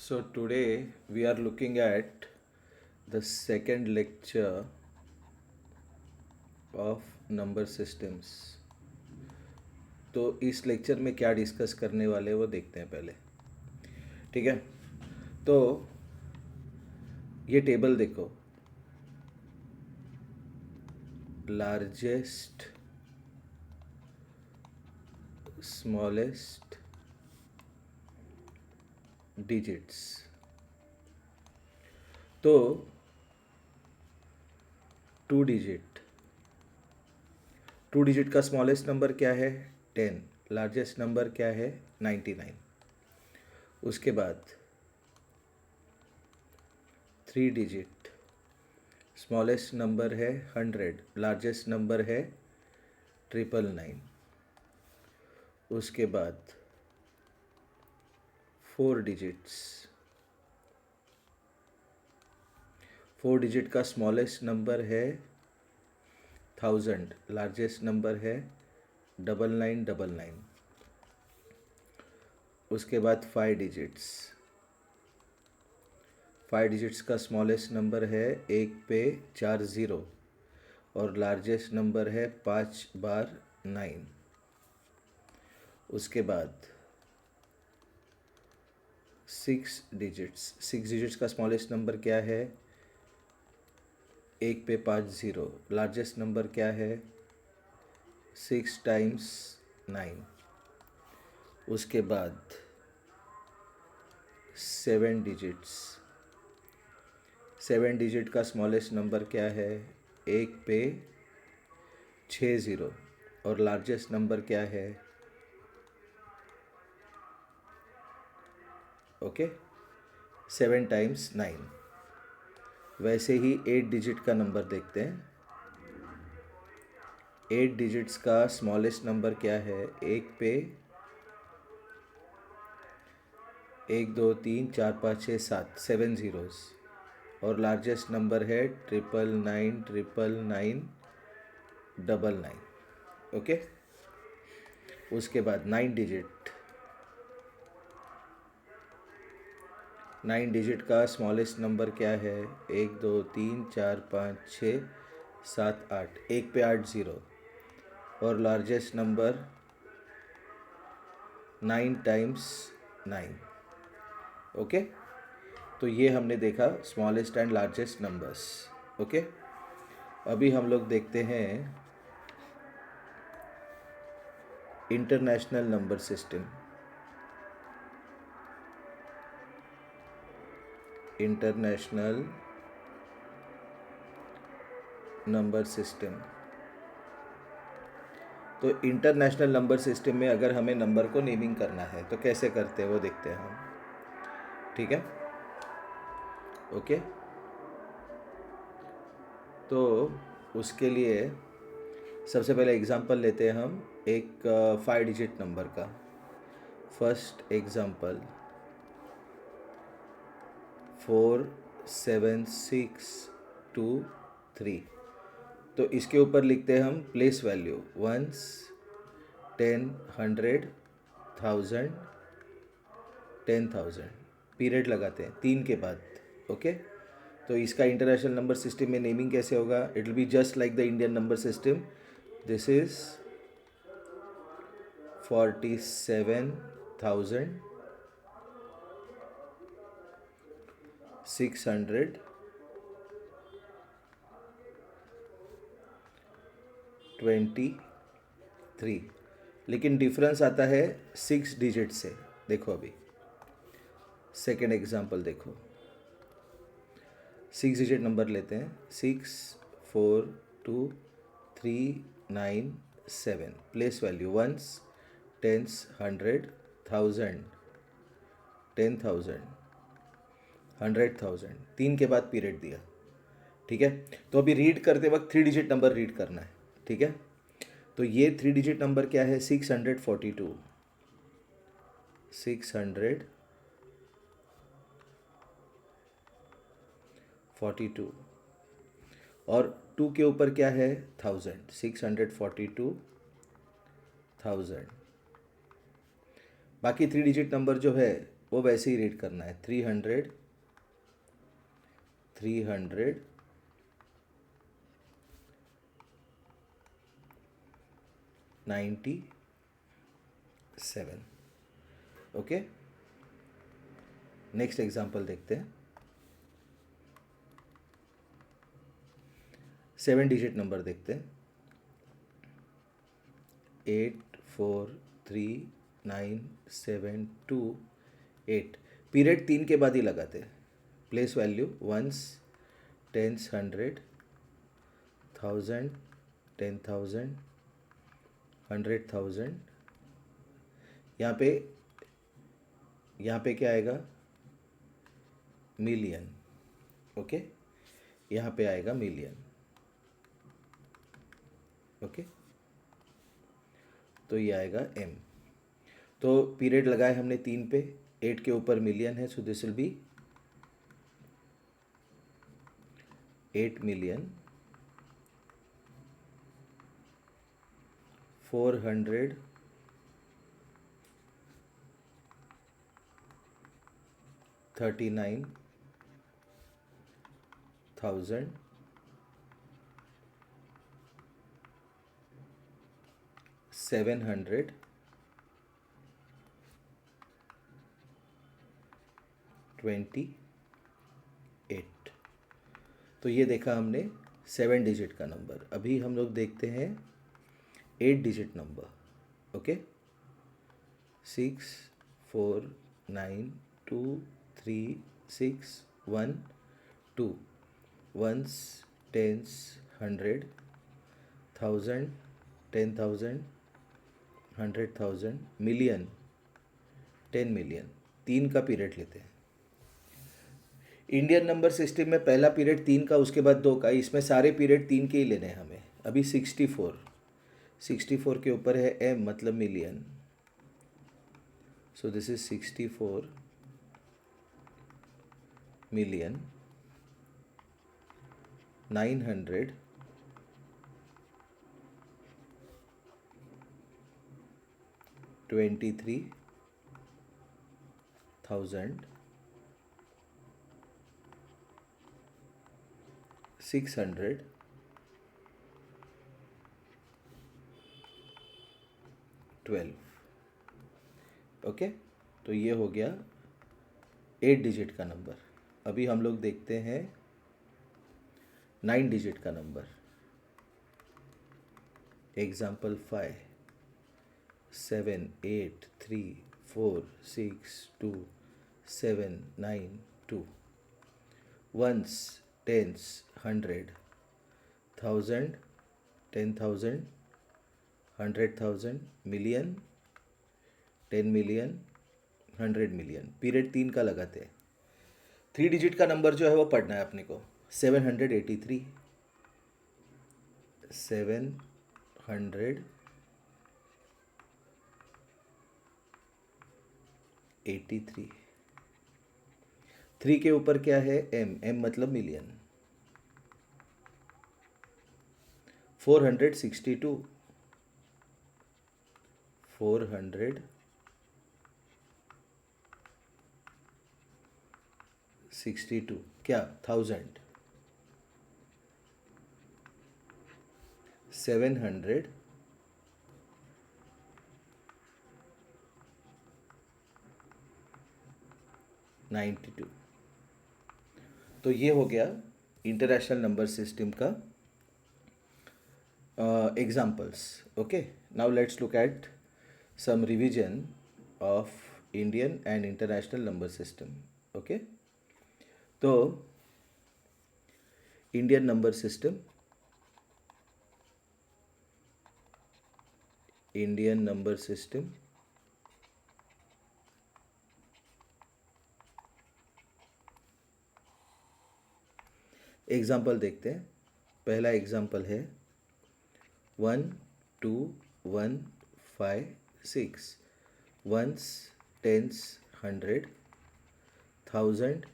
So today we are looking at the second lecture of number systems. तो इस lecture में क्या discuss करने वाले हैं वो देखते हैं पहले। ठीक है, तो ये टेबल देखो, लार्जेस्ट, स्मॉलेस्ट डिजिट्स। तो टू डिजिट का स्मॉलेस्ट नंबर क्या है 10, लार्जेस्ट नंबर क्या है 99। उसके बाद 3 डिजिट, स्मॉलेस्ट नंबर है 100, लार्जेस्ट नंबर है 999। उसके बाद 4 डिजिट्स, 4 डिजिट का स्मॉलेस्ट नंबर है 1000, लार्जेस्ट नंबर है 9999। उसके बाद 5 डिजिट्स, 5 डिजिट्स का स्मॉलेस्ट नंबर है 1 पे 4 ज़ीरो और लार्जेस्ट नंबर है 5 बार 9। उसके बाद 6 डिजिट्स, 6 डिजिट्स का स्मॉलेस्ट नंबर क्या है 1 पे 5 ज़ीरो, लार्जेस्ट नंबर क्या है 6 टाइम्स 9। उसके बाद 7 डिजिट्स, 7 डिजिट का स्मॉलेस्ट नंबर क्या है 1 पे 6 ज़ीरो और लार्जेस्ट नंबर क्या है ओके 7 टाइम्स 9। वैसे ही 8 डिजिट का नंबर देखते हैं। 8 डिजिट्स का स्मॉलेस्ट नंबर क्या है 1 पे 1 2 3 4 5 6 7, 7 ज़ीरोज़ और लार्जेस्ट नंबर है 9999999। ओके, उसके बाद 9 डिजिट, 9 डिजिट का स्मॉलेस्ट नंबर क्या है 1 2 3 4 5 6 7 8, 1 पे 8 ज़ीरो और लार्जेस्ट नंबर 9 टाइम्स 9। ओके, तो ये हमने देखा smallest and largest numbers. Okay, अभी हम लोग देखते हैं international number system. International number system. तो इंटरनेशनल नंबर सिस्टम में अगर हमें नंबर को नेमिंग करना है तो कैसे करते हैं वो देखते हैं हम। ठीक है, ओके, तो उसके लिए सबसे पहले एग्जांपल लेते हैं हम एक 5 डिजिट नंबर का। First example 47623। तो इसके ऊपर लिखते हैं हम प्लेस वैल्यू वंस 10 100 1000 10,000, पीरियड लगाते हैं 3 के बाद। ओके, तो इसका इंटरनेशनल नंबर सिस्टम में नेमिंग कैसे होगा, it will be just like the Indian number system. This is 47,623, लेकिन डिफरेंस आता है 6 डिजिट से। देखो अभी सेकेंड एग्जांपल देखो, 6 डिजिट नंबर लेते हैं 642397। प्लेस वैल्यू वंस टेंस 100 1000 10,000 100,000, 3 के बाद पीरियड दिया। ठीक है, तो अभी रीड करते वक्त 3 डिजिट नंबर रीड करना है। ठीक है, तो ये 3 डिजिट नंबर क्या है 642 642 और 2 के ऊपर क्या है 1000, 642,000। बाकी 3 डिजिट नंबर जो है वो वैसे ही रीड करना है, 300 397। ओके, नेक्स्ट एग्जांपल देखते हैं। 7 डिजिट नंबर देखते हैं, 843972 8। पीरियड 3 के बाद ही लगाते हैं। Place value ones, tense, 100, 1000, 10,000, 100,000। यहाँ पे क्या आएगा, मिलियन। ओके, यहाँ पे आएगा मिलियन। ओके, तो ये आएगा m। तो पीरियड लगाए हमने 3 पे, 8 के ऊपर मिलियन है, सो दिस विल बी 439,728। तो ये देखा हमने 7 डिजिट का नंबर। अभी हम लोग देखते हैं 8 digit number. Okay, 64923612 ones, tense, 100, 1000, 10,000, 100,000, million, 10 million. 3 का पीरियड लेते हैं। इंडियन नंबर सिस्टम में पहला पीरियड 3 का, उसके बाद 2 का। इसमें सारे पीरियड 3 के ही लेने हैं हमें। अभी 64 के ऊपर है m, मतलब million. So this is 64 million 923,612। Okay, तो ये हो गया 8 डिजिट का नंबर। अभी हम लोग देखते हैं 9 डिजिट का number. Example 5, 783462792 ones, tense, 100, 1000, 10,000, 100,000, million, 10 million, 100 million. Period 3 का लगाते हैं। 3 डिजिट का नंबर जो है वो पढ़ना है अपने को, 783, 783। 3 के ऊपर क्या है, m मतलब मिलियन। 462, 462 क्या, 1000, 792। तो ये हो गया इंटरनेशनल नंबर सिस्टम का examples. Okay, now let's look at some revision of Indian and international number system. Okay, तो Indian number system, Indian number system example देखते हैं। पहला एग्जाम्पल है 12156 वंस, टेंस, 100, 1000,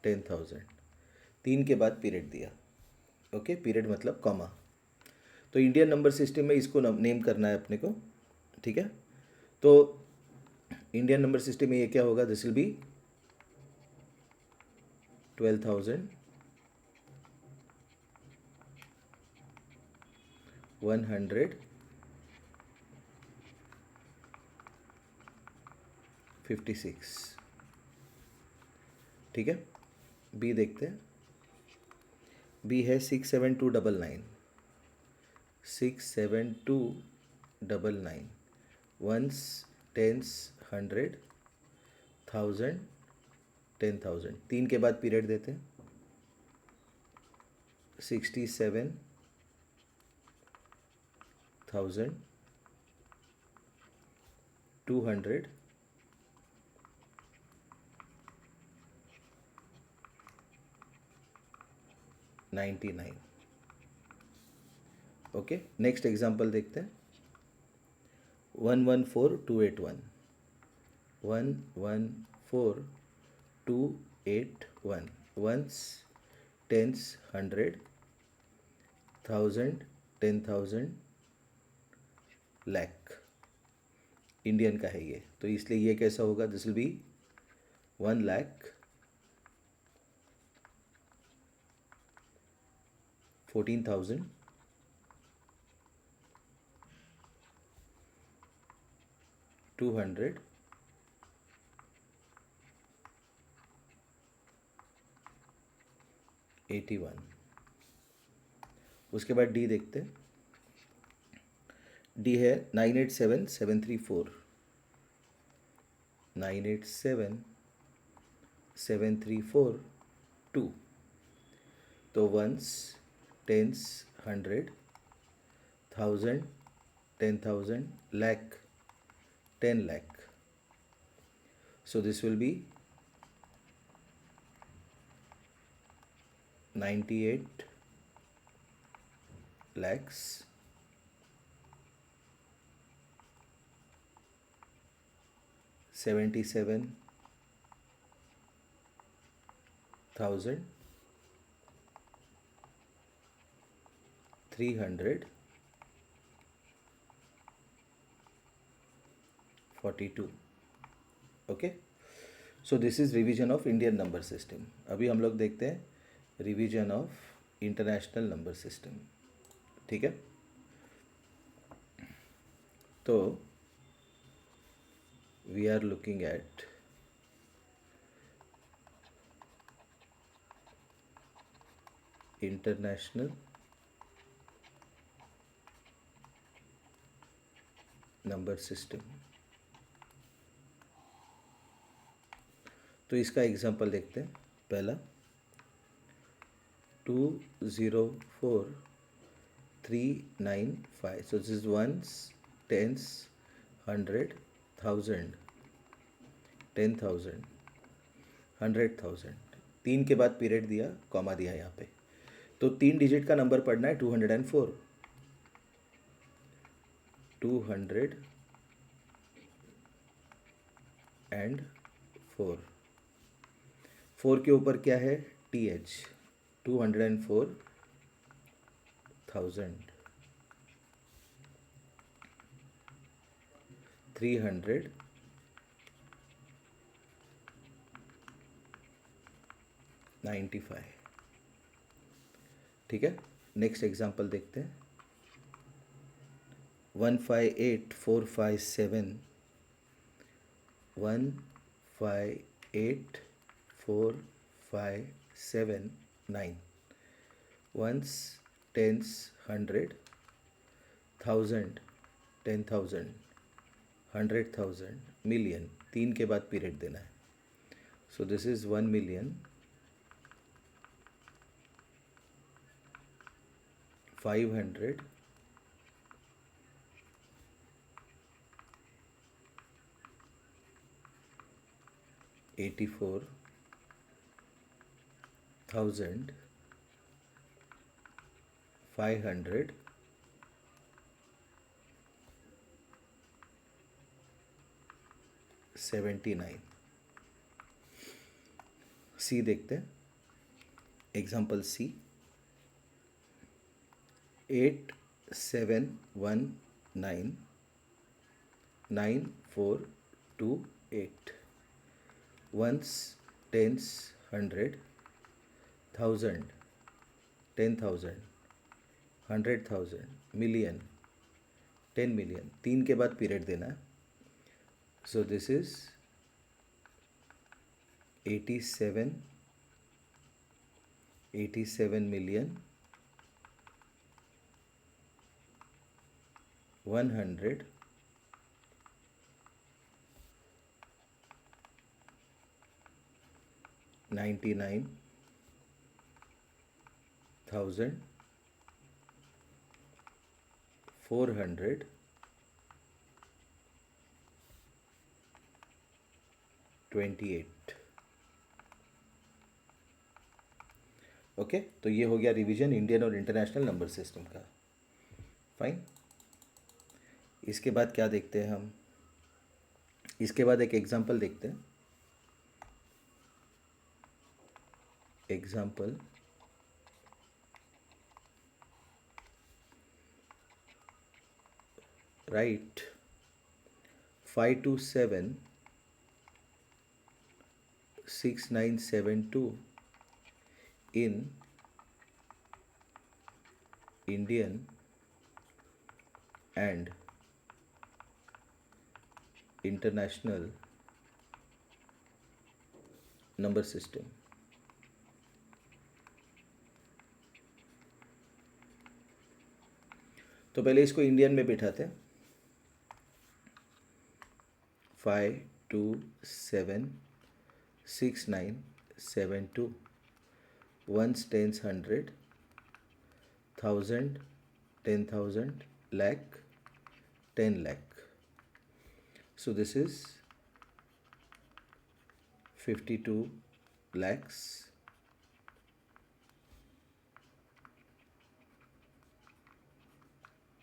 10,000। 3 के बाद पीरियड दिया। ओके, पीरियड मतलब कॉमा। तो इंडियन नंबर सिस्टम में इसको नेम करना है अपने को। ठीक है, तो इंडियन नंबर सिस्टम में ये क्या होगा, दिस विल बी 12,156। ठीक है, बी देखते हैं। बी है 67299, 67299, वंस, टेंस, 100, 1000, 10,000। 3 के बाद पीरियड देते हैं। 67,299। ओके, नेक्स्ट एग्जांपल देखते हैं। 114281, 114281, वंस, टेंस, 100, 1000, 10,000, लाख। इंडियन का है ये, तो इसलिए ये कैसा होगा, दिस विल बी 1,14,281, उसके बाद डी देखते हैं। डी है 987,734, 987,734, 2। तो वंस, tense, 100, 1000, 10,000, lakh, 10 lakh। So this will be 98 lakhs, 77,342। Okay, so this is revision of Indian number system. अभी हम लोग देखते हैं revision of international number system. ठीक है, तो we are looking at international number system. तो इसका एग्जांपल देखते हैं। पहला 204,395, so this is ones, tense, 100, 1000, 10,000, 100,000। 3 के बाद पीरियड दिया, कॉमा दिया यहाँ पे। तो 3 डिजिट का नंबर पढ़ना है, 204, 204। 4 के ऊपर क्या है, TH, 204,000, 395। ठीक है, नेक्स्ट एग्जांपल देखते हैं। 158,457, 158,457, 9, वंस, टेंस, 100, 1000, 10,000, 100,000, मिलियन। 3 के बाद पीरियड देना है। सो दिस इज 1,500,000, 84,579। सी देखते हैं, एग्जाम्पल सी। 8719, 9425, 8 ones, tens, 100, 1000, 10,000, 100,000, million, 10 million. 3 के बाद पीरियड देना है. सो दिस इज 87 million 100 99,428 ओके. तो ये हो गया रिवीजन इंडियन और इंटरनेशनल नंबर सिस्टम का. फाइन. इसके बाद क्या देखते हैं हम? इसके बाद एक एग्जांपल देखते हैं. Example right 527 6972 in Indian and international number system. तो पहले इसको इंडियन में बिठाते हैं. 5276972 ones, tens, 100, 1000, 10,000, lakh, 10 lakh. So this is 52 lakhs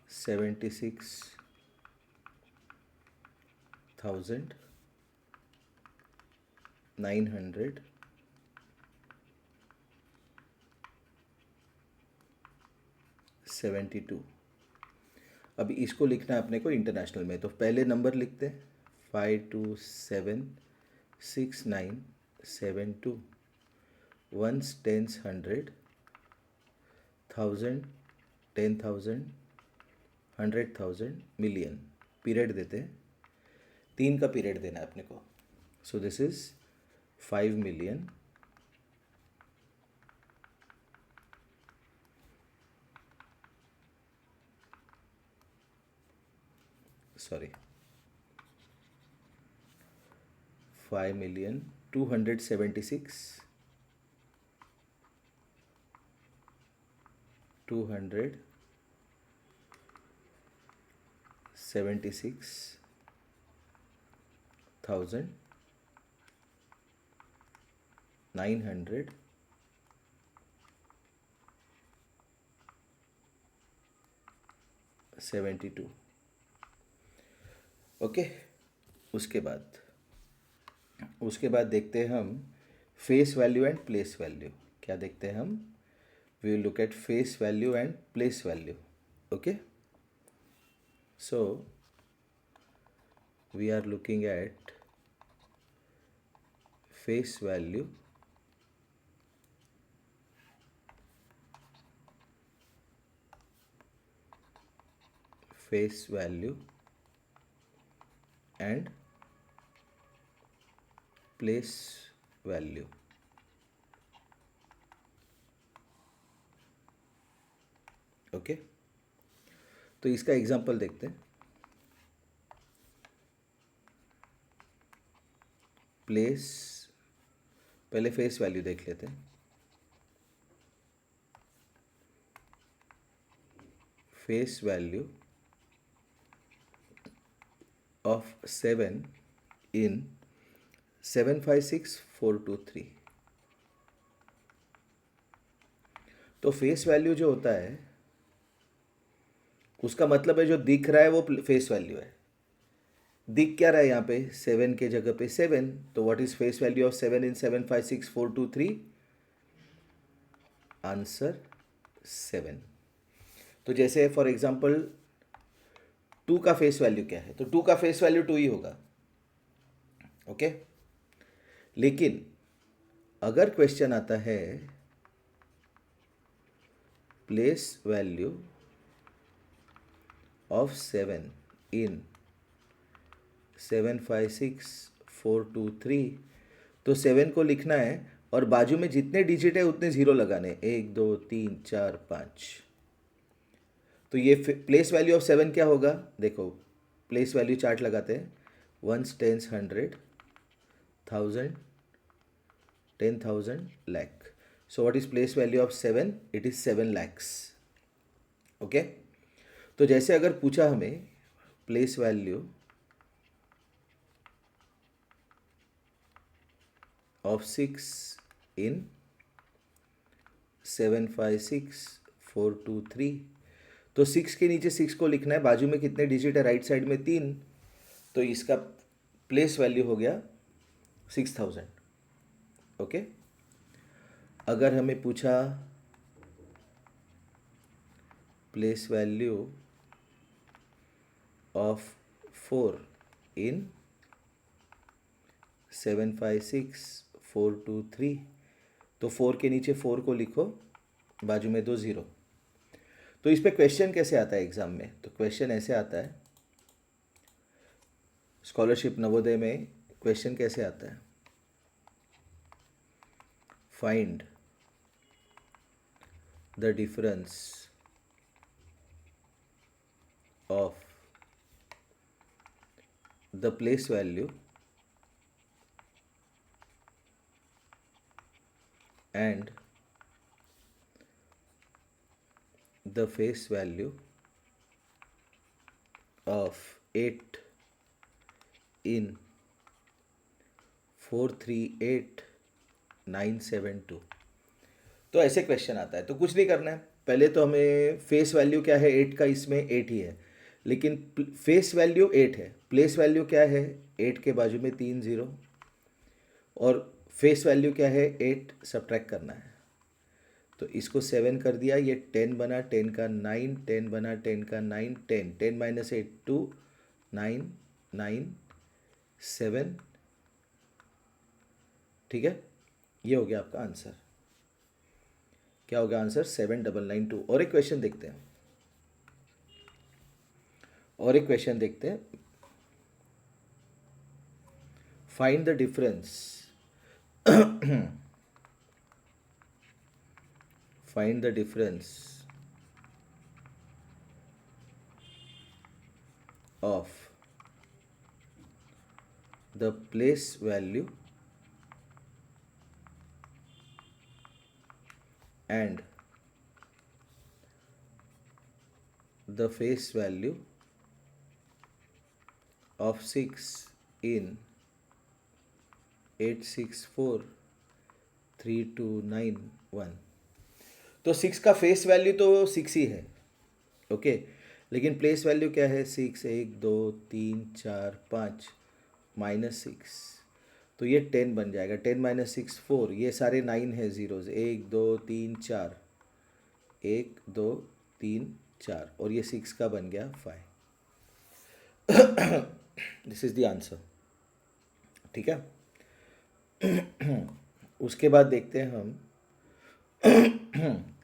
76,972. अभी इसको लिखना है अपने को इंटरनेशनल में. तो पहले नंबर लिखते हैं 5276972 ones, tens, 100, 1000, 10,000, 100,000, million. पीरियड देते हैं. 3 का पीरियड देना है अपने को. So this is 5 million sorry 5,276,276,000 972. Okay. उसके बाद देखते हैं हम face value and place value. क्या देखते हैं हम? We will look at face value and place value. Okay. So we are looking at face value and place value. Okay. तो इसका एग्जांपल देखते हैं. प्लेस, पहले फेस वैल्यू देख लेते हैं. Face value of 7 in 756423. तो फेस वैल्यू जो होता है उसका मतलब है जो दिख रहा है वो फेस वैल्यू है. दिख क्या रहा है यहाँ पे? 7 के जगह पे 7. तो what is face value of 7 in 756423? Answer 7. तो जैसे फॉर एग्जांपल 2 का फेस वैल्यू क्या है? तो 2 का फेस वैल्यू 2 ही होगा. ओके। लेकिन अगर क्वेश्चन आता है प्लेस वैल्यू ऑफ 7 इन 756,423, तो 7 को लिखना है और बाजू में जितने डिजिट है उतने ज़ीरो लगाने, 1 2 3 4 5। तो ये प्लेस वैल्यू ऑफ 7 क्या होगा, देखो प्लेस वैल्यू चार्ट लगाते हैं, once, tense, 100, 1000, 10,000, lakh. So what is place value of 7? It is 7 lakhs. Okay. तो जैसे अगर पूछा हमें प्लेस वैल्यू ऑफ 6 इन 756,423, तो 6 के नीचे 6 को लिखना है, बाजू में कितने डिजिट है, राइट साइड में 3, तो इसका प्लेस वैल्यू हो गया 6000। ओके। अगर हमें पूछा प्लेस वैल्यू ऑफ 4 इन 756,423, तो 4 के नीचे 4 को लिखो, बाजू में 2 ज़ीरो। तो इस पे क्वेश्चन कैसे आता है एग्ज़ाम में, तो क्वेश्चन ऐसे आता है, स्कॉलरशिप नवोदय में क्वेश्चन कैसे आता है, find the difference of the place value and the face value of 8 in 438,972। तो ऐसे क्वेश्चन आता है। तो कुछ नहीं करना है, पहले तो हमें फेस वैल्यू क्या है 8 का, इसमें 8 ही है, लेकिन फेस वैल्यू 8 है, प्लेस वैल्यू क्या है 8 के बाजू में 3 ज़ीरो, और फेस वैल्यू क्या है 8, सब्ट्रैक्ट करना है। तो इसको 7 कर दिया, ये 10 बना, 10 का 9, 10 बना, 10 का 9, 10, 10 माइनस 8 2, 9 9 7। ठीक है, ये हो गया आपका आंसर। क्या हो गया आंसर, 7992। और एक क्वेश्चन देखते हैं, और एक क्वेश्चन देखते हैं, find the difference find the difference of the place value and the face value of 6 in 864,3291। तो 6 का फेस वैल्यू तो 6 ही है, ओके, लेकिन प्लेस वैल्यू क्या है 6, 1 2 3 4 5 -6, तो ये 10 बन जाएगा, 10 माइनस 6 4, ये सारे 9 है ज़ीरोज़, 1 2 3 4, 1 2 3 4, और ये 6 का बन गया 5। This is the answer. ठीक है। उसके बाद देखते हैं हम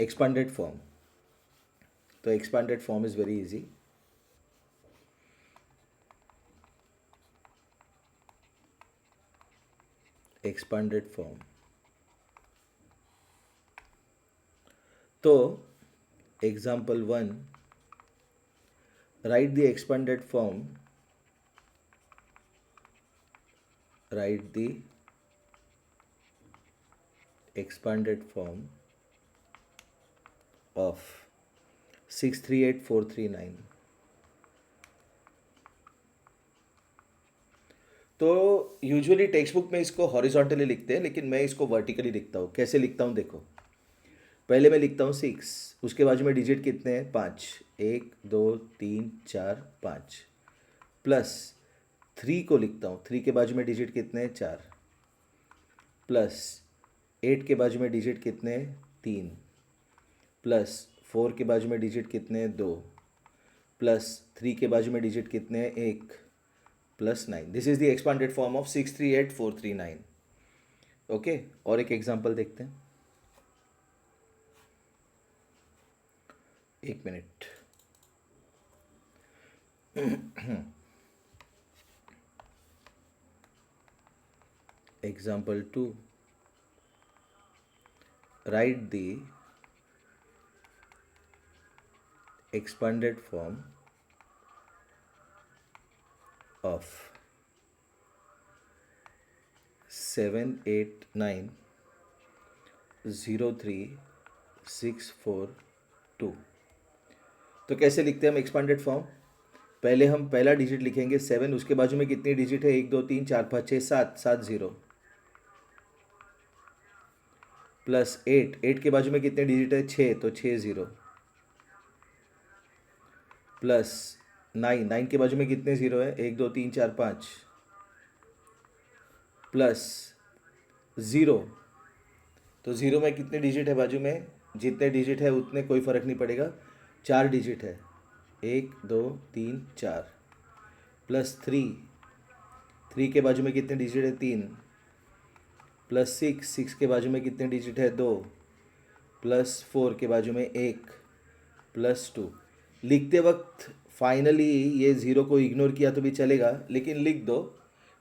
एक्सपांडेड फॉर्म। तो expanded form is very easy. Expanded form, तो example 1, write the expanded form, write the expanded form of 638,439। तो यूजुअली टेक्स्ट बुक में इसको हॉरिजॉन्टली लिखते हैं, लेकिन मैं इसको वर्टिकली लिखता हूँ। कैसे लिखता हूँ देखो, पहले मैं लिखता हूँ 6, उसके बाजू में डिजिट कितने हैं 5, 1 2 3 4 5, प्लस 3 को लिखता हूँ, 3 के बाजू में डिजिट कितने हैं 4, प्लस 8 के बाजू में डिजिट कितने हैं 3, प्लस 4 के बाजू में डिजिट कितने हैं 2, प्लस 3 के बाजू में डिजिट कितने हैं 1, plus 9, this is the expanded form of 638439. Okay, और एक एग्जांपल देखते हैं. एक minute. Example 2. Write the expanded form of 7890364 तो कैसे लिखते हैं हम एक्सपांडेड फॉर्म? पहले हम पहला डिजिट लिखेंगे 7, उसके बाजू में कितनी डिजिट है? 1 2 3 4 5 6 7, 7 0, प्लस 8, 8 के बाजू में कितने डिजिट है? 6, तो 6 0, प्लस 9, 9 के बाजू में कितने ज़ीरो है? 1 2 3 4 5, प्लस ज़ीरो, तो ज़ीरो में कितने डिजिट है बाजू में? जितने डिजिट है उतने, कोई फ़र्क नहीं पड़ेगा, 4 डिजिट है, 1 2 3 4, प्लस 3, 3 के बाजू में कितने डिजिट है? 3, प्लस 6, 6 के बाजू में कितने डिजिट है? 2, प्लस 4 के बाजू में 1, प्लस 2. लिखते वक्त फाइनली ये ज़ीरो को इग्नोर किया तो भी चलेगा, लेकिन लिख दो,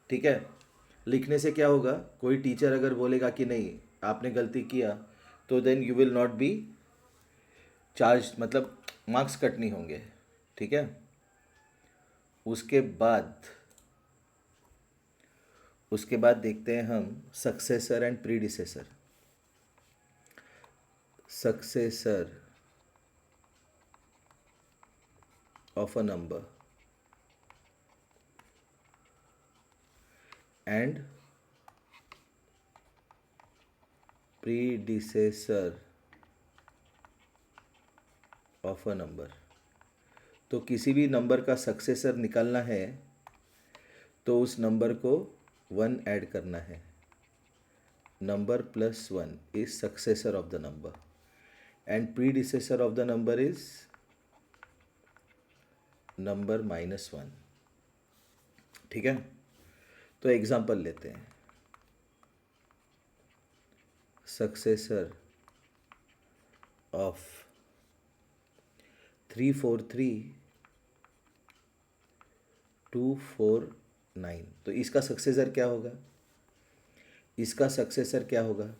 ठीक है. लिखने से क्या होगा? कोई टीचर अगर बोलेगा कि नहीं आपने गलती किया, तो then you will not be charge, मतलब मार्क्स कट नहीं होंगे, ठीक है. उसके बाद देखते हैं हम successor and predecessor. Successor of a number and predecessor of a number. तो किसी भी नंबर का सक्सेसर निकालना है तो उस नंबर को 1 ऐड करना है. Number plus 1 is successor of the number and predecessor of the number is number -1. ठीक है, तो एग्जाम्पल लेते हैं. सक्सेसर ऑफ 343249, तो इसका सक्सेसर क्या होगा? इसका सक्सेसर क्या होगा?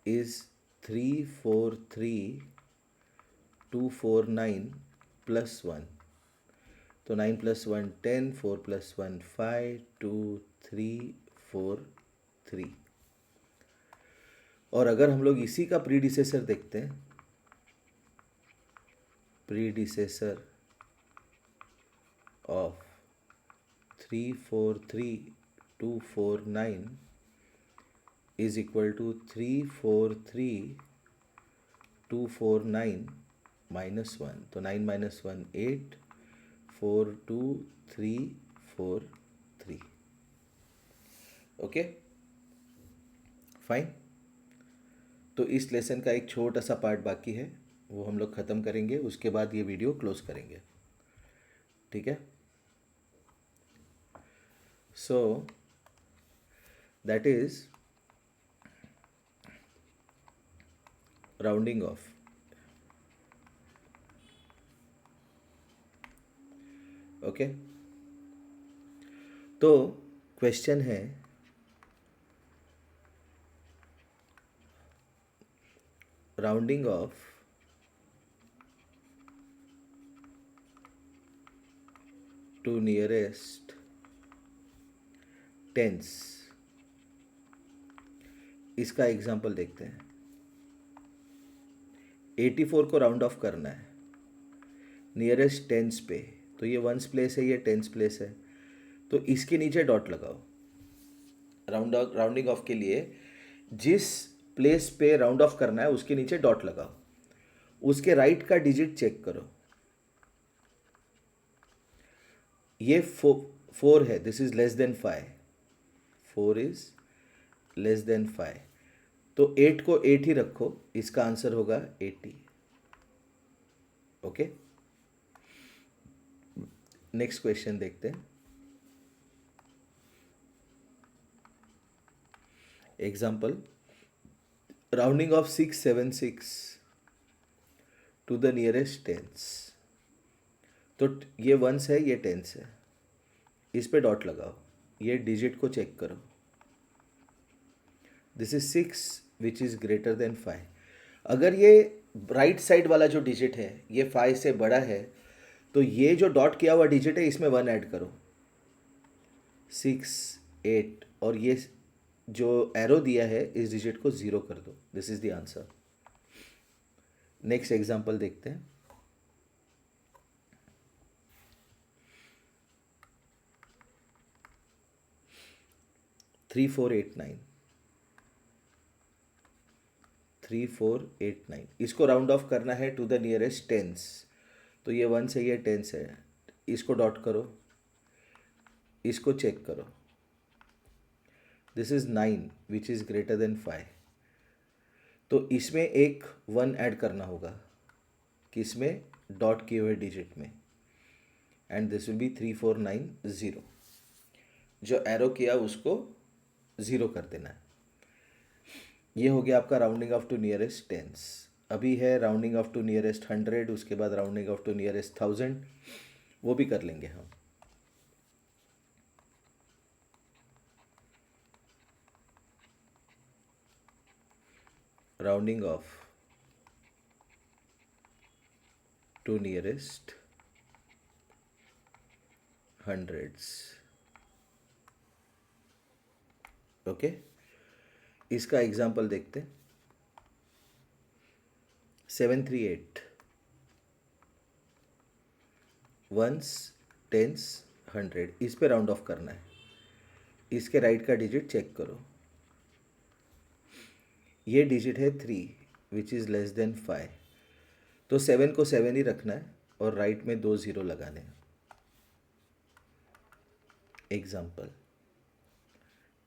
इज 343249 प्लस 1, तो 9 + 1 10, 4 + 1 5, 2 3 4 3. और अगर हम लोग इसी का प्रीडिसेसर देखते हैं, predecessor of 343249 is equal to 343249 -1, तो 9 - 1 8, 4 2 3 4 3. Okay fine. तो इस लेसन का एक छोटा सा पार्ट बाकी है, वो हम लोग ख़त्म करेंगे, उसके बाद ये वीडियो क्लोज करेंगे, ठीक है. So that is rounding off. Okay, तो क्वेश्चन है, rounding off to nearest tens. इसका एग्जांपल देखते हैं. 84 को राउंड ऑफ करना है नियरेस्ट टेंस पे, तो ये वंस प्लेस है, ये टेंस प्लेस है, तो इसके नीचे डॉट लगाओ. राउंडिंग ऑफ के लिए जिस प्लेस पे राउंड ऑफ करना है उसके नीचे डॉट लगाओ. उसके राइट का डिजिट चेक करो. ये 4 है, this is less than 5, 4 is less than 5, तो 8 को 8 ही रखो, इसका आंसर होगा 80. ओके, नेक्स्ट क्वेश्चन देखते हैं. Example, rounding off 676 to the nearest tens. तो ये वंस है, ये टेंस है, इस पे डॉट लगाओ, ये डिजिट को चेक करो। This is 6 which is greater than 5। अगर ये राइट साइड वाला जो डिजिट है ये 5 से बड़ा है, तो ये जो डॉट किया हुआ डिजिट है इसमें 1 ऐड करो, 6, 8, और ये जो एरो दिया है इस डिजिट को 0 कर दो। This is the answer. Next example देखते हैं। 3489, 3489, इसको राउंड ऑफ करना है टू द नियरेस्ट टेंस। तो ये वन से, ये टेंस है, इसको डॉट करो, इसको चेक करो। This is 9 which is greater than 5। तो इसमें एक 1 ऐड करना होगा, किसमें? डॉट किए हुए डिजिट में, एंड दिस विल बी 3490। जो एरो किया उसको 0 कर देना है। ये हो गया आपका rounding off to nearest tens. अभी है राउंडिंग ऑफ टू नियरेस्ट 100, उसके बाद राउंडिंग ऑफ टू नियरेस्ट 1000, वो भी कर लेंगे हम। Rounding off to nearest hundreds. Okay, इसका एग्जाम्पल देखते हैं। 738, वंस, टेंस, 100, इस पे राउंड ऑफ करना है। इसके राइट का डिजिट चेक करो, ये डिजिट है 3 विच इज़ लेस देन 5। तो 7 को 7 ही रखना है और राइट में 2 0 लगाने हैं। Example,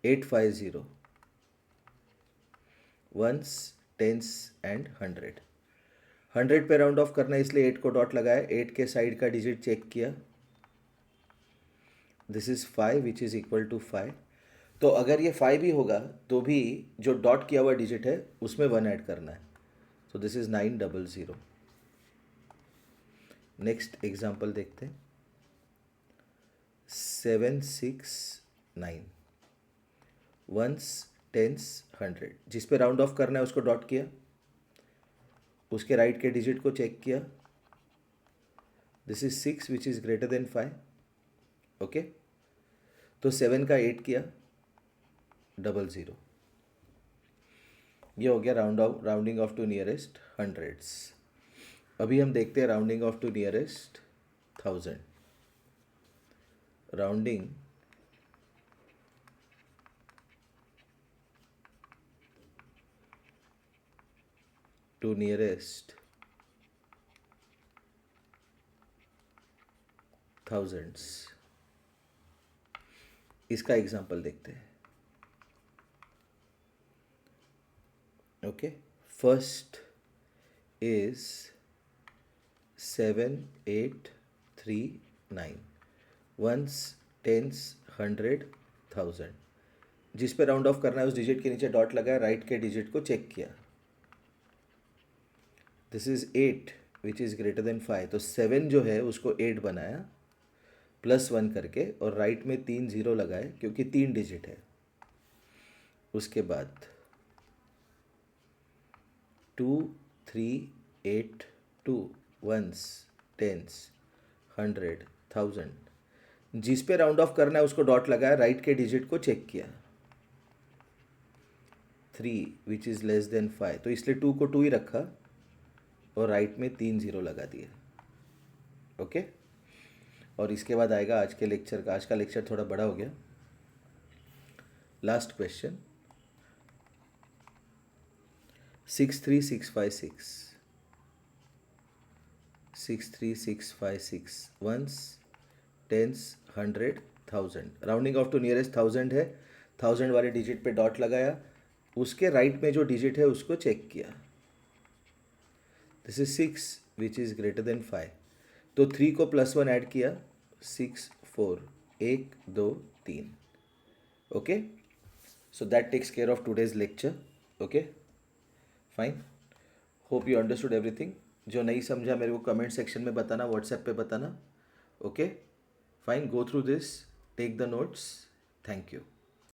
850, once, tense and 100। 100 पे राउंड ऑफ करना है, इसलिए 8 को डॉट लगाया, 8 के साइड का डिजिट चेक किया, this is 5 which is equal to 5। तो अगर ये 5 ही होगा तो भी जो डॉट किया हुआ डिजिट है उसमें 1 ऐड करना है। सो दिस इज 900। नेक्स्ट एग्जाम्पल देखते हैं। 769, वंस, टेंस, 100, जिस पे राउंड ऑफ करना है उसको डॉट किया, उसके राइट के डिजिट को चेक किया, this is 6 which is greater than 5। Okay, तो 7 का 8 किया, 00। ये हो गया rounding off to nearest hundreds. अभी हम देखते हैं rounding off to nearest 1000। Rounding to nearest thousands. इसका एग्जांपल देखते हैं। Okay, first is 7839, ones, tense, 100, 1000, जिस पे राउंड ऑफ करना है उस डिजिट के नीचे डॉट लगाया, राइट के डिजिट को चेक किया, this is 8 which is greater than 5। तो 7 जो है उसको 8 बनाया +1 करके, और राइट में 3 0 लगाए क्योंकि 3 डिजिट है। उसके बाद 2382, वंस, टेंस, 100, 1000, जिस पे राउंड ऑफ करना है उसको डॉट लगाया, राइट के डिजिट को चेक किया, 3 विच इज़ लेस देन 5। तो इसलिए 2 को 2 ही रखा और राइट में 3 0 लगा दिया। ओके, और इसके बाद आएगा आज के लेक्चर का। आज का लेक्चर थोड़ा बड़ा हो गया। Last question, 63656, 63656, ones, tense, 100, 1000, rounding off to nearest 1000 है। 1000 वाले डिजिट पे डॉट लगाया, उसके राइट में जो डिजिट है उसको चेक किया, this is 6 which is greater than 5। तो 3 को +1 ऐड किया, 6 4, 1 2 3। Okay, So that takes care of today's lecture. Okay, fine. Hope you understood everything. जो नहीं समझा मेरे को कमेंट सेक्शन में बताना, व्हाट्सएप पे बताना. Okay, fine. Go through this, take the notes. Thank you.